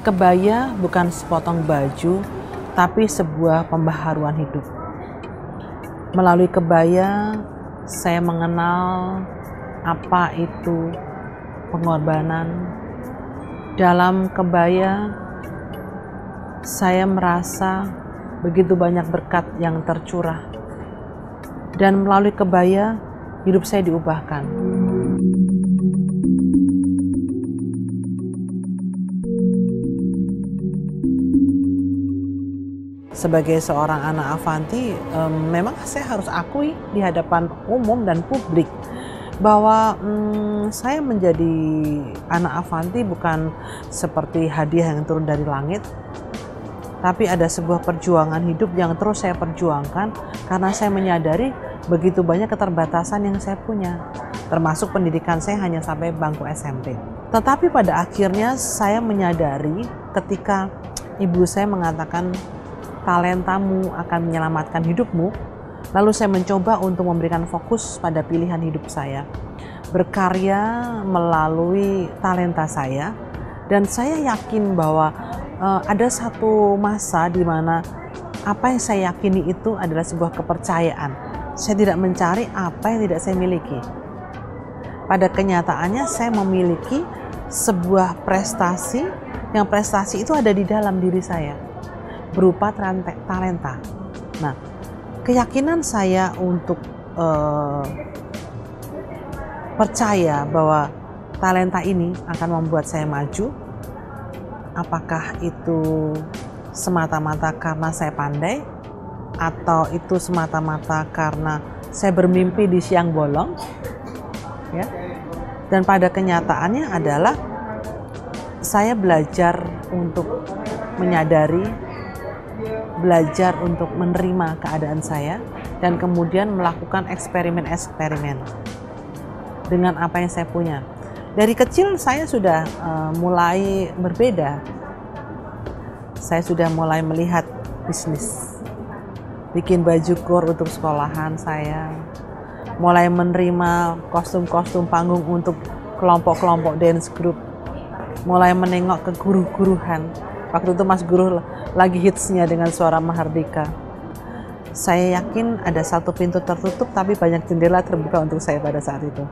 Kebaya bukan sepotong baju, tapi sebuah pembaharuan hidup. Melalui kebaya, saya mengenal apa itu pengorbanan. Dalam kebaya, saya merasa begitu banyak berkat yang tercurah. Dan melalui kebaya, hidup saya diubahkan. Sebagai seorang anak Avanti, memang saya harus akui di hadapan umum dan publik bahwa saya menjadi anak Avanti bukan seperti hadiah yang turun dari langit, tapi ada sebuah perjuangan hidup yang terus saya perjuangkan karena saya menyadari begitu banyak keterbatasan yang saya punya, termasuk pendidikan saya hanya sampai bangku SMP. Tetapi pada akhirnya saya menyadari ketika ibu saya mengatakan, talentamu akan menyelamatkan hidupmu. Lalu saya mencoba untuk memberikan fokus pada pilihan hidup saya, berkarya melalui talenta saya, dan saya yakin bahwa ada satu masa di mana apa yang saya yakini itu adalah sebuah kepercayaan. Saya tidak mencari apa yang tidak saya miliki. Pada kenyataannya saya memiliki sebuah prestasi, yang prestasi itu ada di dalam diri saya berupa talenta. Nah, keyakinan saya untuk percaya bahwa talenta ini akan membuat saya maju, apakah itu semata-mata karena saya pandai, atau itu semata-mata karena saya bermimpi di siang bolong, ya. Dan pada kenyataannya adalah saya belajar untuk menyadari, belajar untuk menerima keadaan saya, dan kemudian melakukan eksperimen-eksperimen dengan apa yang saya punya. Dari kecil saya sudah mulai berbeda. Saya sudah mulai melihat bisnis, bikin baju kur untuk sekolahan saya, mulai menerima kostum-kostum panggung untuk kelompok-kelompok dance group, mulai menengok ke guru-guruhan. Waktu itu Mas Guru lagi hitsnya dengan Suara Mahardika. Saya yakin ada satu pintu tertutup, tapi banyak jendela terbuka untuk saya pada saat itu.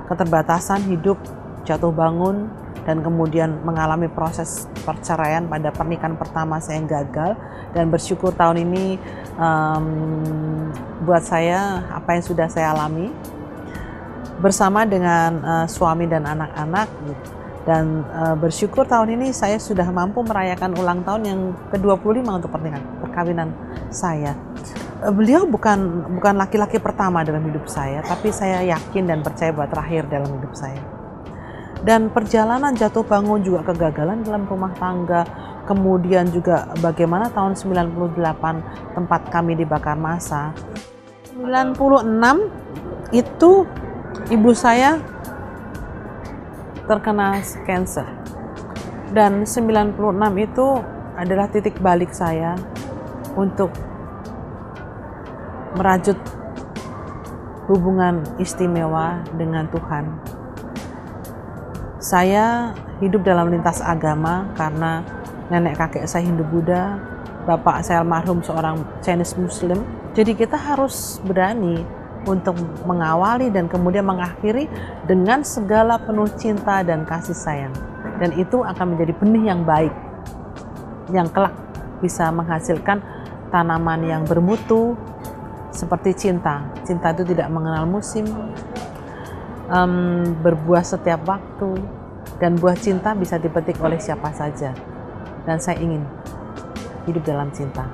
Keterbatasan hidup, jatuh bangun, dan kemudian mengalami proses perceraian pada pernikahan pertama saya yang gagal. Dan bersyukur tahun ini buat saya apa yang sudah saya alami bersama dengan suami dan anak-anak. Dan bersyukur tahun ini saya sudah mampu merayakan ulang tahun yang ke-25 untuk perkawinan saya. Beliau bukan laki-laki pertama dalam hidup saya, tapi saya yakin dan percaya bahwa terakhir dalam hidup saya. Dan perjalanan jatuh bangun juga kegagalan dalam rumah tangga, kemudian juga bagaimana tahun 98 tempat kami dibakar massa. 96 itu ibu saya terkena kanker, dan 96 itu adalah titik balik saya untuk merajut hubungan istimewa dengan Tuhan. Saya hidup dalam lintas agama karena nenek kakek saya Hindu Buddha, bapak saya almarhum seorang Chinese Muslim. Jadi kita harus berani untuk mengawali dan kemudian mengakhiri dengan segala penuh cinta dan kasih sayang. Dan itu akan menjadi benih yang baik, yang kelak bisa menghasilkan tanaman yang bermutu seperti cinta. Cinta itu tidak mengenal musim, berbuah setiap waktu, dan buah cinta bisa dipetik oleh siapa saja. Dan saya ingin hidup dalam cinta.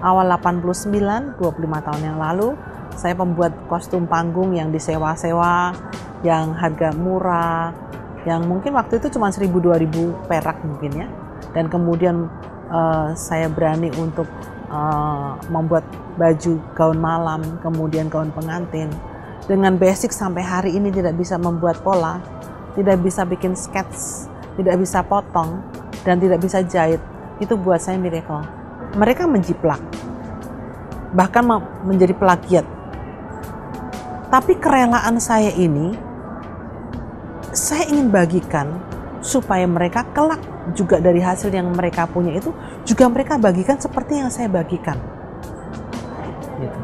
Awal 89, 25 tahun yang lalu, saya membuat kostum panggung yang disewa-sewa, yang harga murah, yang mungkin waktu itu cuma 1.000-2.000 perak mungkin ya. Dan kemudian saya berani untuk membuat baju gaun malam, kemudian gaun pengantin. Dengan basic sampai hari ini tidak bisa membuat pola, tidak bisa bikin sketch, tidak bisa potong, dan tidak bisa jahit. Itu buat saya miracle. Mereka menjiplak, bahkan menjadi plagiat. Tapi kerelaan saya ini, saya ingin bagikan supaya mereka kelak juga dari hasil yang mereka punya itu juga mereka bagikan seperti yang saya bagikan. Gitu.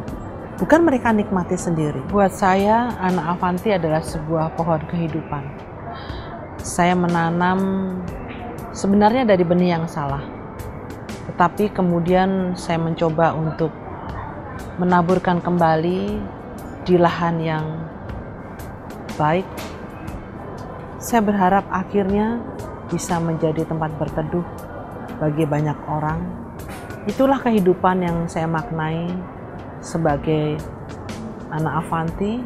Bukan mereka nikmati sendiri. Buat saya, anak Avanti adalah sebuah pohon kehidupan. Saya menanam sebenarnya dari benih yang salah. Tetapi kemudian saya mencoba untuk menaburkan kembali di lahan yang baik. Saya berharap akhirnya bisa menjadi tempat berteduh bagi banyak orang. Itulah kehidupan yang saya maknai sebagai anak Avanti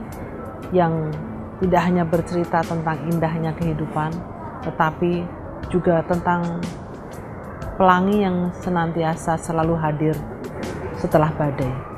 yang tidak hanya bercerita tentang indahnya kehidupan, tetapi juga tentang pelangi yang senantiasa selalu hadir setelah badai.